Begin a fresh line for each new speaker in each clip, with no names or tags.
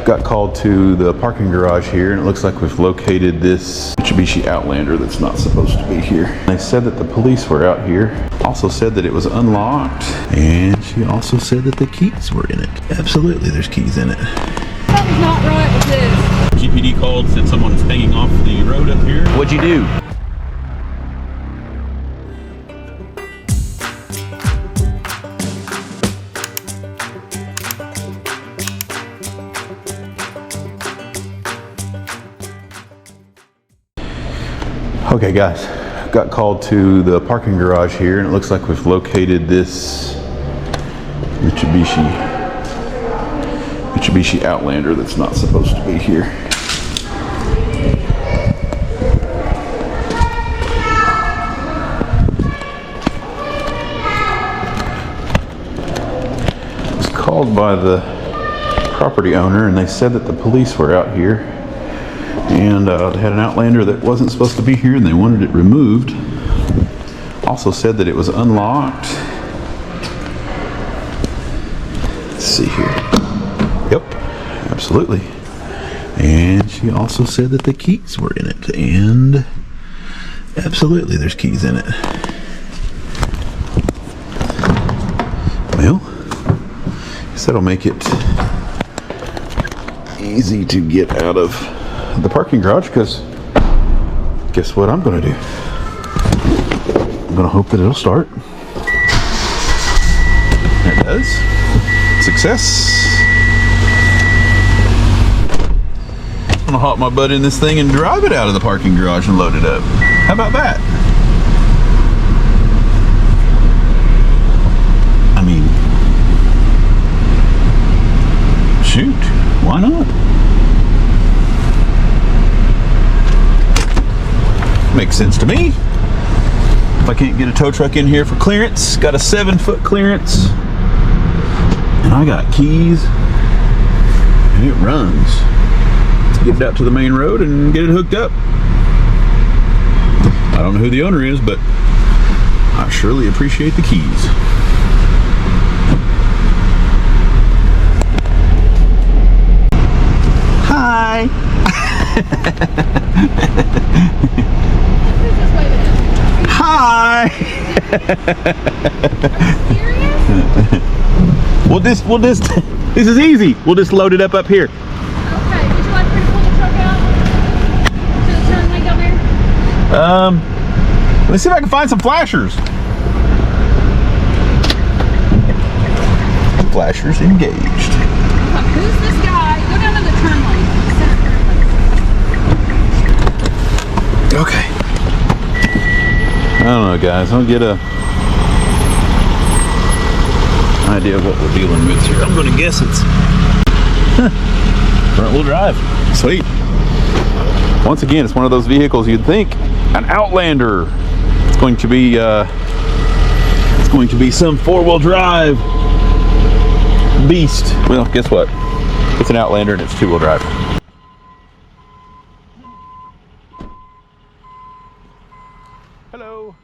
got called to the parking garage here, and it looks like we've located this Mitsubishi Outlander that's not supposed to be here. They said that the police were out here. Also said that it was unlocked, and she also said that the keys were in it. Absolutely, there's keys in it.
Something's not right with this.
GPD called, said someone's hanging off the road up here. What'd you do? Okay guys, got called to the parking garage here, and it looks like we've located this Mitsubishi Outlander that's not supposed to be here. It was called by the property owner, and they said that the police were out here. And they had an Outlander that wasn't supposed to be here, and they wanted it removed. Also said that it was unlocked. Let's see here. Yep, absolutely. And she also said that the keys were in it, and absolutely there's keys in it. Well, I guess that'll make it easy to get out of the parking garage, because guess what I'm going to do? I'm going to hope that it'll start. There it does. Success. I'm going to hop my butt in this thing and drive it out of the parking garage and load it up. How about that? I mean, shoot, why not? Makes sense to me. If I can't get a tow truck in here for clearance, got a 7-foot clearance, and I got keys, and it runs. Let's get it out to the main road and get it hooked up. I don't know who the owner is, but I surely appreciate the keys. Hi. Hi.
Serious?
We'll just this is easy. We'll just load it up here.
Okay, would you like me to pull the truck out to the turn lane down there?
Let's see if I can find some flashers. Flashers engaged.
Who's this guy? Go down to the turn lane. Center turn lane.
Okay. I don't know, guys. I'll get a idea of what we're dealing with here. I'm going to guess it's front-wheel drive. Sweet. Once again, it's one of those vehicles you'd think an Outlander. It's going to be some four-wheel drive beast. Well, guess what? It's an Outlander and it's two-wheel drive. Hello.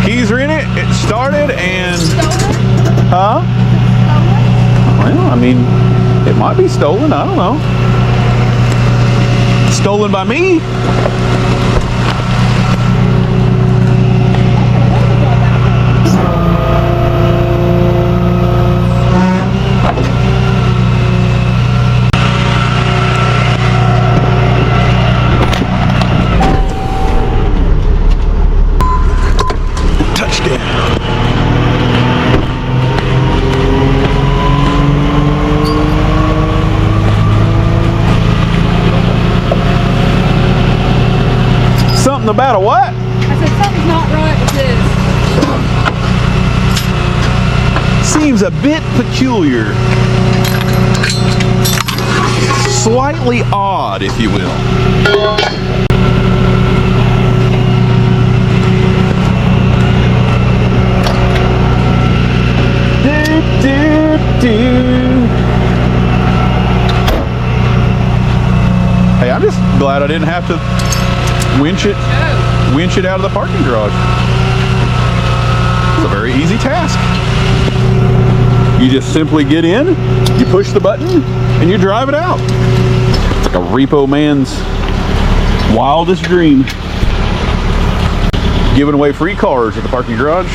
Keys are in it. It started and... Huh? Well, I mean, it might be stolen. I don't know. Stolen by me? Something about a what?
I said something's not right with this.
Seems a bit peculiar. Slightly odd, if you will. do. Hey, I'm just glad I didn't have to winch it out of the parking garage. It's a very easy task. You just simply get in, you push the button, and you drive it out. It's like a repo man's wildest dream. Giving away free cars at the parking garage.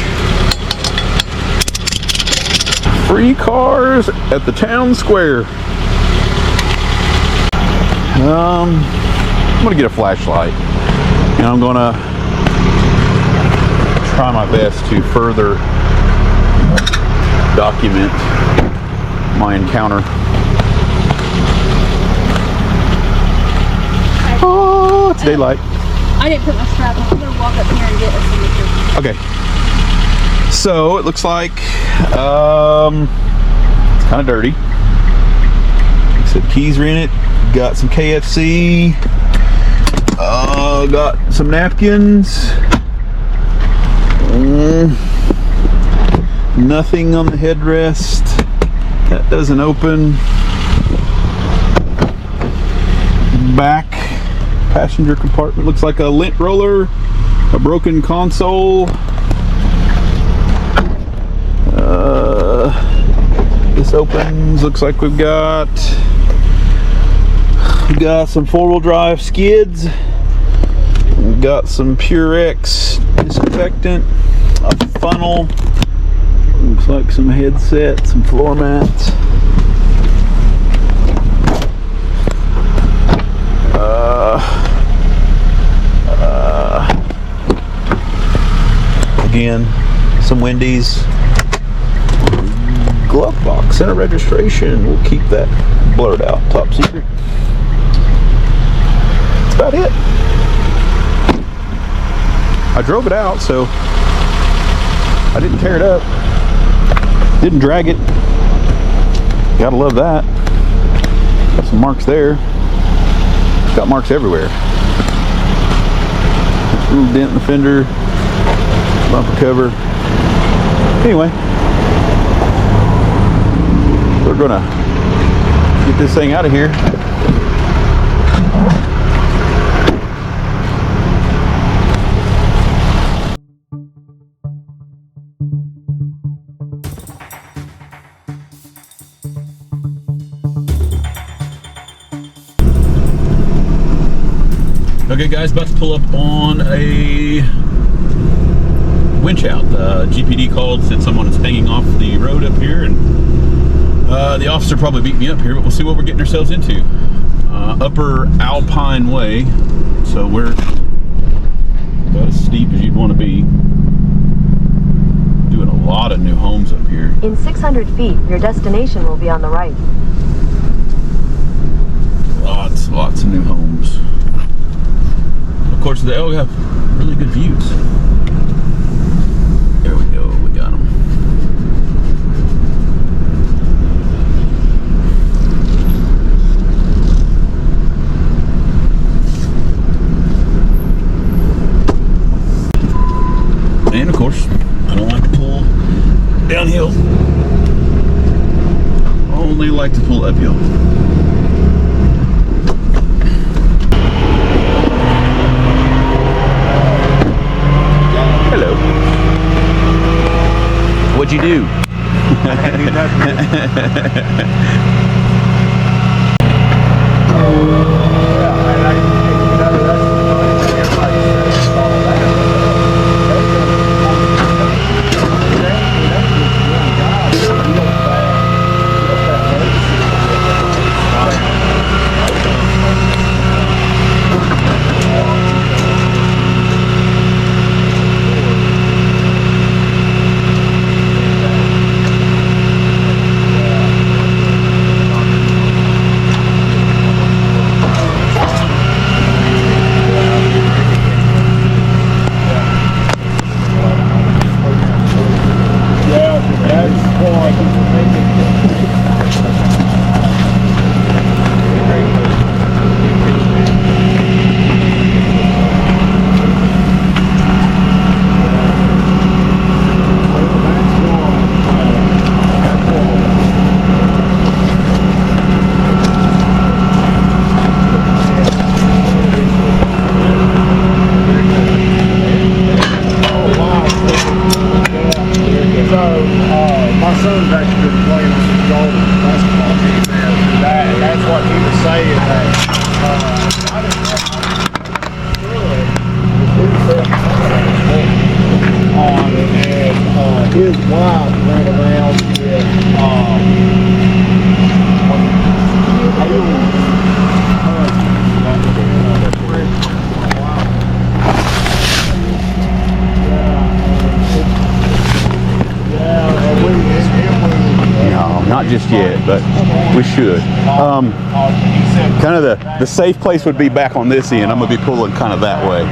Free cars at the town square. I'm gonna get a flashlight, and I'm gonna try my best to further document my encounter. Oh, it's daylight.
I didn't put my strap on. I'm gonna walk up here and get a signature.
Okay. So it looks like it's kind of dirty. Like I said, keys are in it. Got some KFC. Got some napkins. Nothing on the headrest. That doesn't open. Back passenger compartment looks like a lint roller, a broken console. This opens. Looks like we've got some four-wheel drive skids. We've got some Purex disinfectant, a funnel. Looks like some headset, some floor mats. Again, some Wendy's. Glove box, center registration. We'll keep that blurred out, top secret. That's about it. I drove it out, so I didn't tear it up. Didn't drag it. Gotta love that. Got some marks there. Got marks everywhere. A little dent in the fender. Bumper cover. Anyway, we're gonna get this thing out of here. Okay guys, about to pull up on a winch out. GPD called, said someone is hanging off the road up here, and the officer probably beat me up here, but we'll see what we're getting ourselves into. Upper Alpine Way, so we're about as steep as you'd want to be. Doing a lot of new homes up here.
In 600 feet, your destination will be on the right.
Lots of new homes. Of course, they all have really good views. There we go, we got them. And of course, I don't like to pull downhill. I only like to pull uphill. Hello. What'd you do?
I didn't do My son's actually been playing on the Golden basketball team there. And that's what he was saying. That I didn't know and his wife ran around with
No, not just yet, but we should. Kind of the safe place would be back on this end. I'm gonna be pulling kind of that way.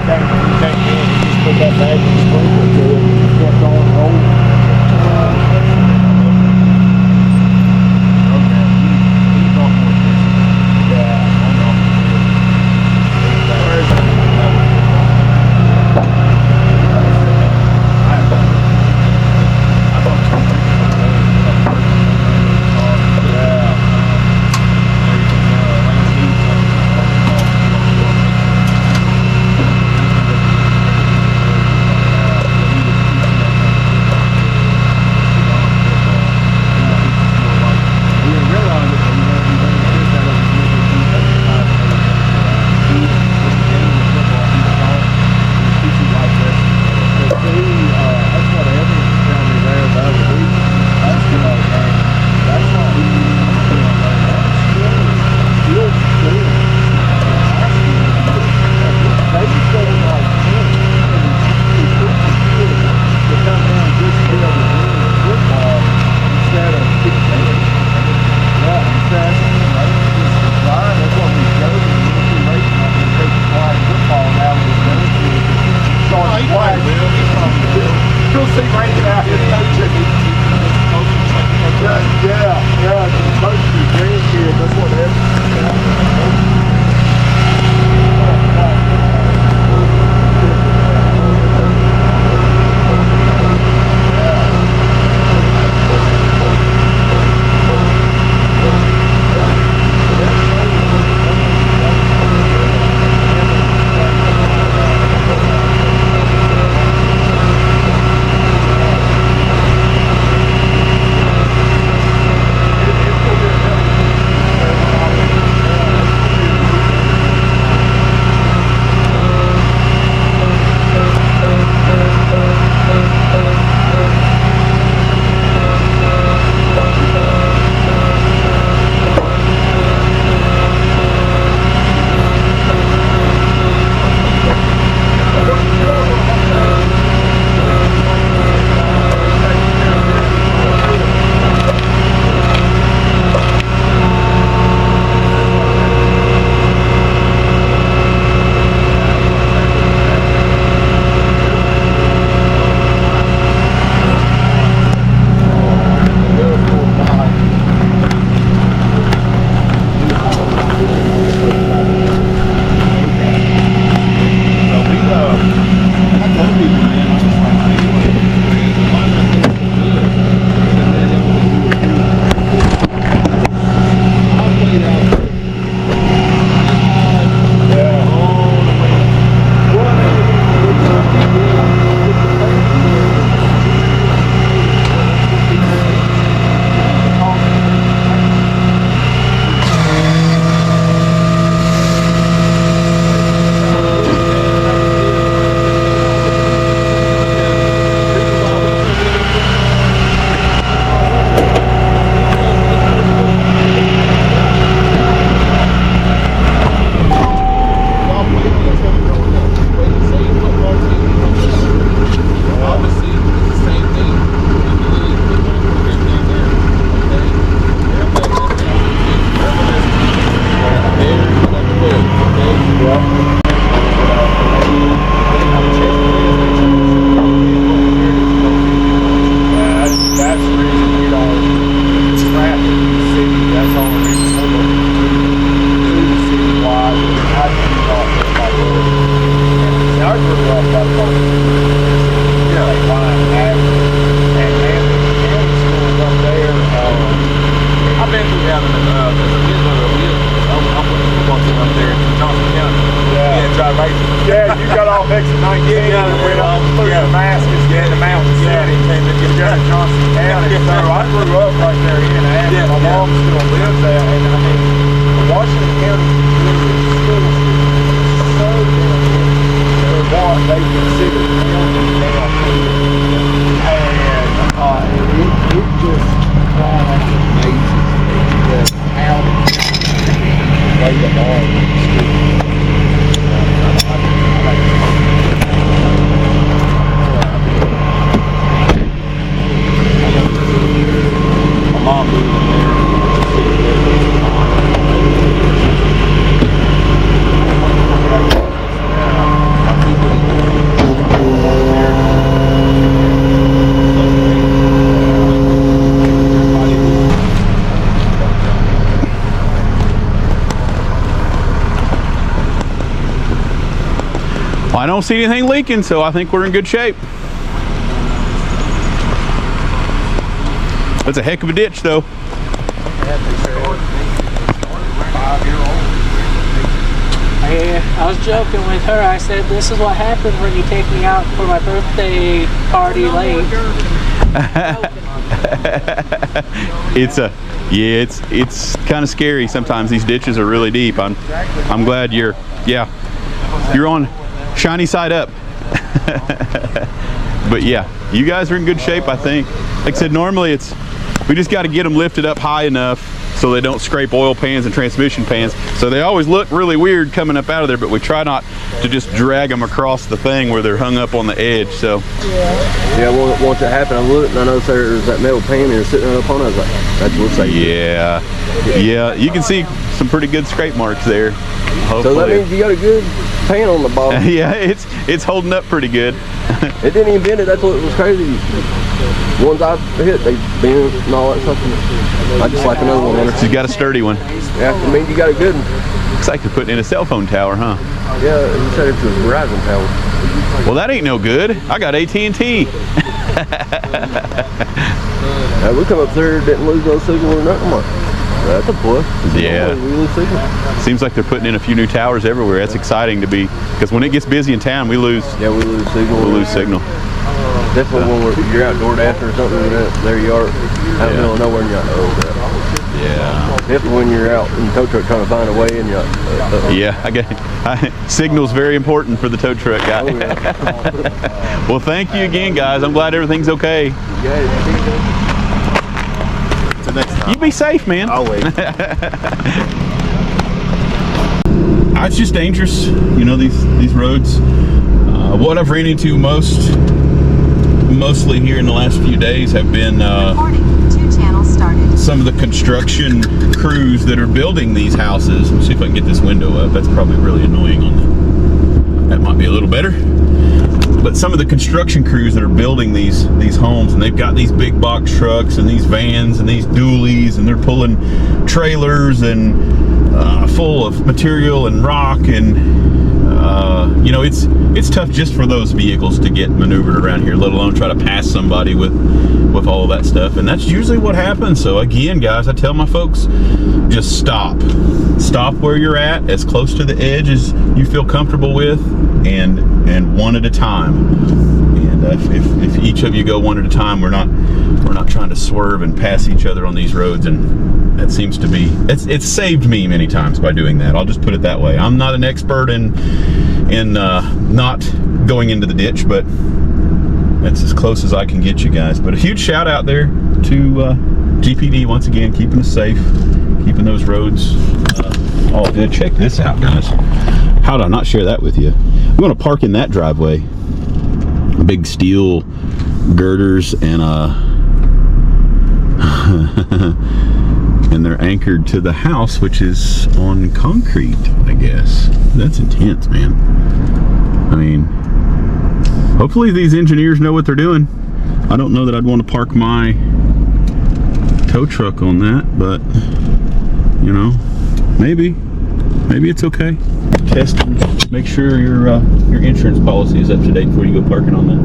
Exit 19 and went up through Damascus, yeah, the mountains. Yeah, and just
Johnson County, so I grew up right there in Ashland. My mom still lives there, and I mean, the Washington County schools is so different for what they consider county now. And it just amazes me just how the way the bar is.
I don't see anything leaking, so I think we're in good shape. That's a heck of a ditch, though.
Yeah, I was joking with her. I said, this is what happens when you take me out for my birthday party late.
It's kind of scary sometimes. These ditches are really deep. I'm glad you're on shiny side up. But yeah, you guys are in good shape, I think. Like I said, normally we just got to get them lifted up high enough so they don't scrape oil pans and transmission pans. So they always look really weird coming up out of there, but we try not to just drag them across the thing where they're hung up on the edge. So
yeah, once it happened, I looked and I noticed there's that metal pan there sitting up on it. I was like, that's what's safe.
Yeah, you can see some pretty good scrape marks there. Hopefully.
So that means you got a good pan on the bottom.
Yeah, it's holding up pretty good.
It didn't even bend it. That's what was crazy. The ones I hit, they bent and all that stuff. I just like another one on it.
You got a sturdy one.
Yeah, I mean, you got a good one.
Looks like they're putting in a cell phone tower, huh?
Yeah, he said it's a Verizon tower.
Well, that ain't no good. I got AT&T.
We come up there, didn't lose no signal or nothing. I'm like, that's a plus.
Yeah.
We lose signal.
Seems like they're putting in a few new towers everywhere. That's exciting to be, because when it gets busy in town, we lose.
Yeah, we lose signal.
We lose signal.
Definitely when you're out DoorDash or something, there you are, out in the middle of nowhere, and you're like, oh, that.
Yeah.
Definitely when you're out in the tow truck trying to find a way, and you're like,
yeah, signal's very important for the tow truck guy.
Oh, yeah.
Well, thank you again, guys. I'm glad everything's okay.
Till next time.
You be safe, man.
I'll wait.
It's just dangerous, you know, these roads. What I've ran into mostly here in the last few days have been some of the construction crews that are building these houses. Let's see if I can get this window up. That's probably really annoying on that might be a little better. But some of the construction crews that are building these homes, and they've got these big box trucks and these vans and these dualies, and they're pulling trailers and full of material and rock, and you know, it's tough just for those vehicles to get maneuvered around here, let alone try to pass somebody with all of that stuff. And that's usually what happens. So again, guys, I tell my folks, just stop where you're at, as close to the edge as you feel comfortable with, and one at a time. And if each of you go one at a time, we're not trying to swerve and pass each other on these roads. And that seems to be, it's saved me many times by doing that. I'll just put it that way. I'm not an expert in not going into the ditch, but that's as close as I can get you guys. But a huge shout out there to GPD once again, keeping us safe, keeping those roads all good. Check this out, guys. How did I not share that with you? I'm going to park in that driveway. Big steel girders and and they're anchored to the house, which is on concrete, I guess. That's intense, man. I mean, hopefully these engineers know what they're doing. I don't know that I'd want to park my tow truck on that, but you know, maybe it's okay. Test and make sure your insurance policy is up to date before you go parking on that.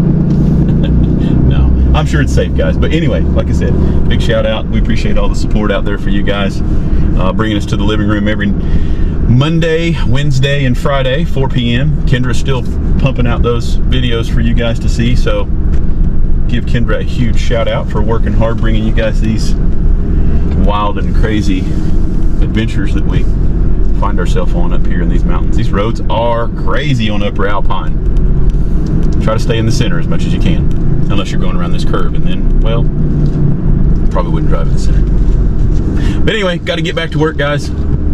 No, I'm sure it's safe, guys. But anyway, like I said, big shout out. We appreciate all the support out there for you guys, bringing us to the living room every Monday, Wednesday, and Friday, 4 p.m. Kendra's still pumping out those videos for you guys to see, so give Kendra a huge shout out for working hard, bringing you guys these wild and crazy adventures that we find ourselves on up here in these mountains. These roads are crazy on Upper Alpine. Try to stay in the center as much as you can, unless you're going around this curve, and then, well, probably wouldn't drive in the center. But anyway, got to get back to work, guys.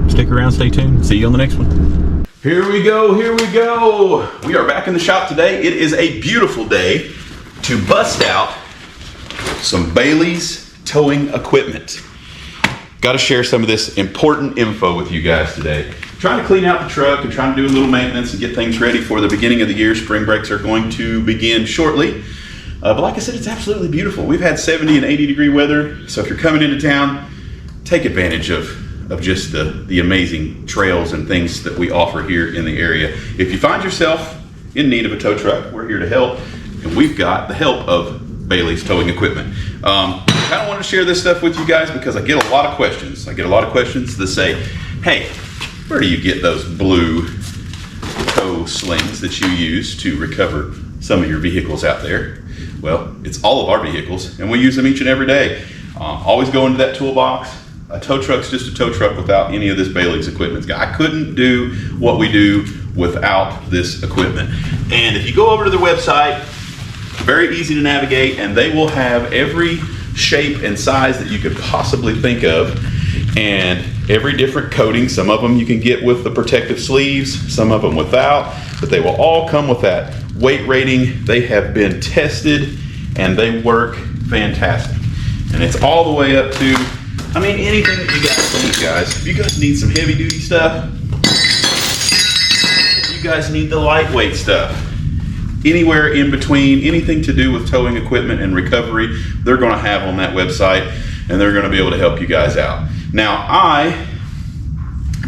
Stick around, stay tuned. See you on the next one. Here we go, here we go. We are back in the shop today. It is a beautiful day to bust out some Bailey's towing equipment. Got to share some of this important info with you guys today. Trying to clean out the truck and trying to do a little maintenance and get things ready for the beginning of the year. Spring breaks are going to begin shortly. But like I said, it's absolutely beautiful. We've had 70 and 80 degree weather. So if you're coming into town, take advantage of just the amazing trails and things that we offer here in the area. If you find yourself in need of a tow truck, we're here to help. And we've got the help of Bailey's towing equipment. I kind of want to share this stuff with you guys because I get a lot of questions. I get a lot of questions that say, hey, where do you get those blue tow slings that you use to recover some of your vehicles out there? Well, it's all of our vehicles, and we use them each and every day. Always go into that toolbox. A tow truck's just a tow truck without any of this Bailey's equipment. I couldn't do what we do without this equipment. And if you go over to their website, very easy to navigate, and they will have every shape and size that you could possibly think of, and every different coating. Some of them you can get with the protective sleeves, some of them without, but they will all come with that weight rating. They have been tested and they work fantastic. And it's all the way up to, I mean, anything that you guys need, guys. If you guys need some heavy duty stuff, if you guys need the lightweight stuff, anywhere in between, anything to do with towing equipment and recovery, they're going to have on that website, and they're going to be able to help you guys out. Now, I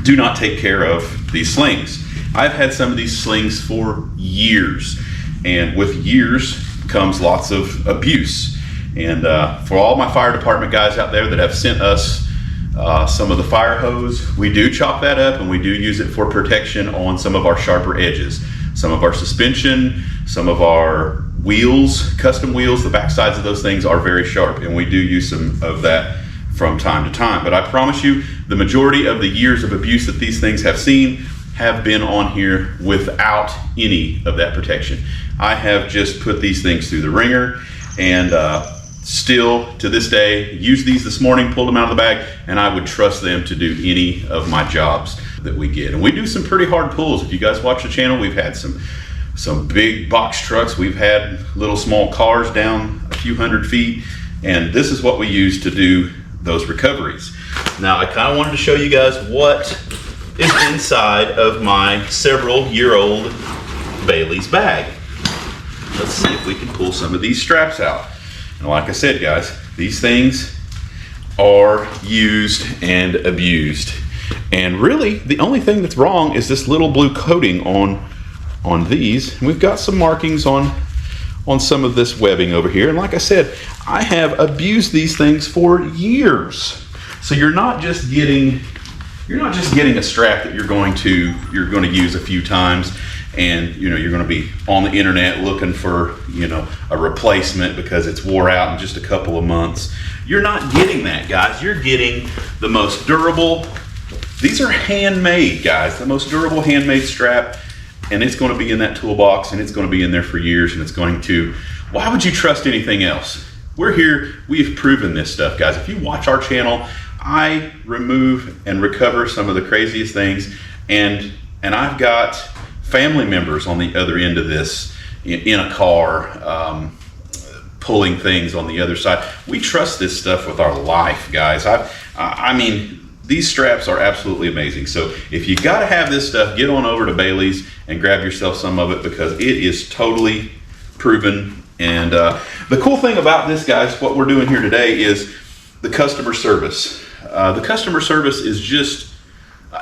do not take care of these slings. I've had some of these slings for years, and with years comes lots of abuse. And for all my fire department guys out there that have sent us some of the fire hose, we do chop that up and we do use it for protection on some of our sharper edges. Some of our suspension, some of our wheels, custom wheels, the back sides of those things are very sharp, and we do use some of that from time to time. But I promise you, the majority of the years of abuse that these things have seen have been on here without any of that protection. I have just put these things through the ringer, and still to this day, used these this morning, pulled them out of the bag, and I would trust them to do any of my jobs that we get. And we do some pretty hard pulls. If you guys watch the channel, we've had some big box trucks. We've had little small cars down a few hundred feet, and this is what we use to do those recoveries. Now, I kind of wanted to show you guys what is inside of my several-year-old Bailey's bag. Let's see if we can pull some of these straps out. And like I said, guys, these things are used and abused. And really, the only thing that's wrong is this little blue coating on these. And we've got some markings on some of this webbing over here. And like I said, I have abused these things for years. So you're not just getting a strap that you're going to use a few times, and you're going to be on the internet looking for a replacement because it's wore out in just a couple of months. You're not getting that, guys. You're getting the most durable. These are handmade, guys. The most durable handmade strap, and it's going to be in that toolbox, and it's going to be in there for years, and it's going to. Why would you trust anything else? We're here. We've proven this stuff, guys. If you watch our channel, I remove and recover some of the craziest things, and I've got family members on the other end of this in a car, pulling things on the other side. We trust this stuff with our life, guys. I mean, these straps are absolutely amazing. So if you got to have this stuff, get on over to Bailey's and grab yourself some of it, because it is totally proven. And the cool thing about this, guys, what we're doing here today is the customer service. The customer service is just,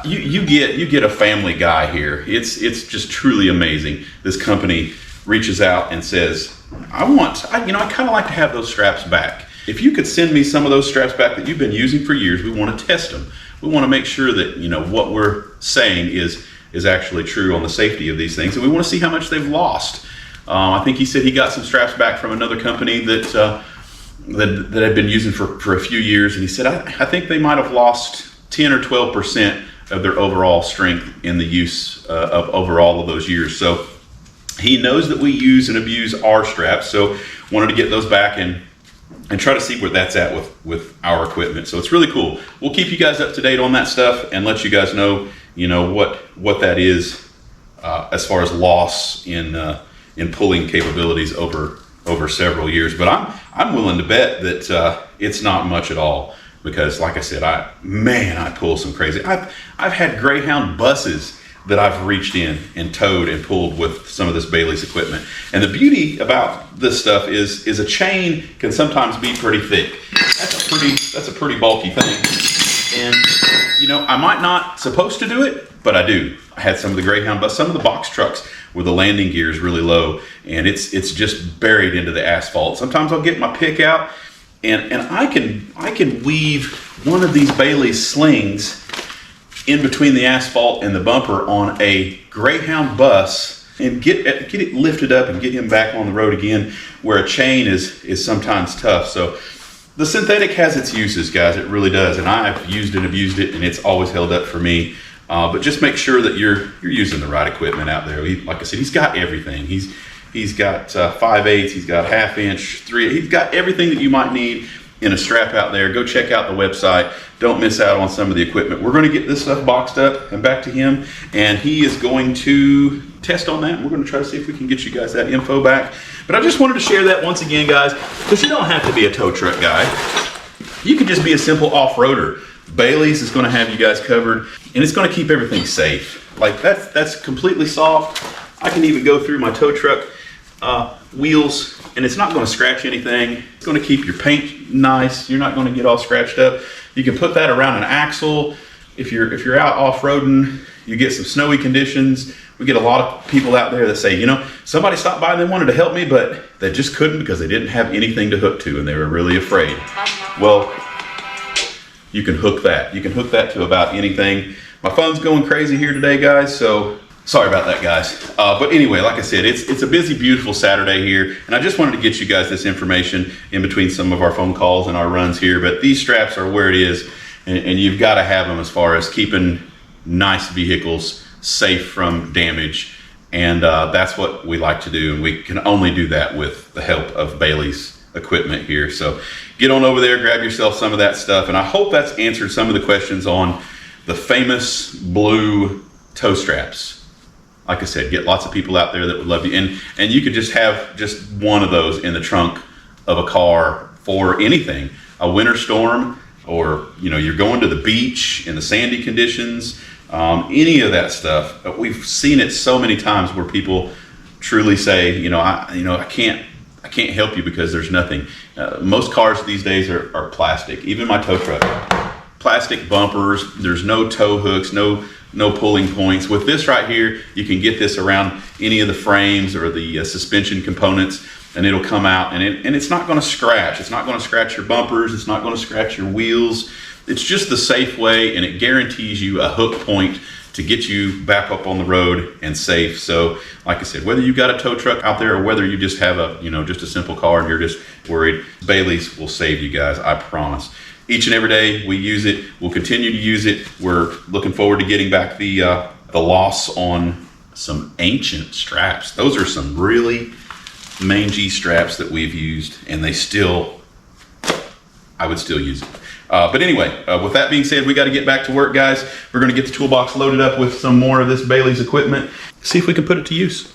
you get a family guy here. It's just truly amazing. This company reaches out and says, I kind of like to have those straps back. If you could send me some of those straps back that you've been using for years, we want to test them. We want to make sure that what we're saying is actually true on the safety of these things, and we want to see how much they've lost. I think he said he got some straps back from another company that that had been using for a few years, and he said I think they might have lost 10 or 12% of their overall strength in the use of over all of those years. So he knows that we use and abuse our straps, so wanted to get those back and try to see where that's at with our equipment. So it's really cool. We'll keep you guys up to date on that stuff and let you guys know, what that is as far as loss in pulling capabilities over several years. But I'm willing to bet that it's not much at all, because like I said, I pull some crazy. I've had Greyhound buses that I've reached in and towed and pulled with some of this Bailey's equipment. And the beauty about this stuff is a chain can sometimes be pretty thick. That's a pretty bulky thing. And I might not supposed to do it, but I do. I had some of the Greyhound bus, some of the box trucks where the landing gear is really low and it's just buried into the asphalt. Sometimes I'll get my pick out and I can weave one of these Bailey's slings in between the asphalt and the bumper on a Greyhound bus and get it lifted up and get him back on the road again, where a chain is sometimes tough. So the synthetic has its uses, guys. It really does. And I've used and abused it, and it's always held up for me. But just make sure that you're using the right equipment out there. Like I said, he's got everything. He's got 5/8, he's got 1/2 inch, 3, he's got everything that you might need in a strap out there. Go check out the website. Don't miss out on some of the equipment. We're going to get this stuff boxed up and back to him, and he is going to test on that. We're going to try to see if we can get you guys that info back. But I just wanted to share that once again, guys, because you don't have to be a tow truck guy. You can just be a simple off-roader. Bailey's is going to have you guys covered, and it's going to keep everything safe. Like that's completely soft. I can even go through my tow truck wheels, and it's not going to scratch anything. It's going to keep your paint nice. You're not going to get all scratched up. You can put that around an axle. If you're out off-roading, you get some snowy conditions. We get a lot of people out there that say, somebody stopped by and they wanted to help me, but they just couldn't because they didn't have anything to hook to and they were really afraid. Well, you can hook that. You can hook that to about anything. My phone's going crazy here today, guys, so sorry about that, guys. But anyway, like I said, it's a busy, beautiful Saturday here, and I just wanted to get you guys this information in between some of our phone calls and our runs here. But these straps are where it is, and you've got to have them as far as keeping nice vehicles safe from damage, and that's what we like to do, and we can only do that with the help of Bailey's equipment here. So get on over there, grab yourself some of that stuff, and I hope that's answered some of the questions on the famous blue tow straps. Like I said, get lots of people out there that would love you, and you could just have just one of those in the trunk of a car for anything, a winter storm, or you're going to the beach in the sandy conditions, any of that stuff. We've seen it so many times where people truly say, I can't help you because there's nothing. Most cars these days are plastic. Even my tow truck, plastic bumpers. There's no tow hooks, no pulling points. With this right here, you can get this around any of the frames or the suspension components, and it'll come out, and it's not going to scratch. It's not going to scratch your bumpers. It's not going to scratch your wheels. It's just the safe way, and it guarantees you a hook point to get you back up on the road and safe. So like I said, whether you got a tow truck out there or whether you just have just a simple car and you're just worried, Bailey's will save you guys, I promise. Each and every day we use it. We'll continue to use it. We're looking forward to getting back the loss on some ancient straps. Those are some really mangy straps that we've used, and I would still use it. But anyway, with that being said, we got to get back to work, guys. We're going to get the toolbox loaded up with some more of this Bailey's equipment, see if we can put it to use.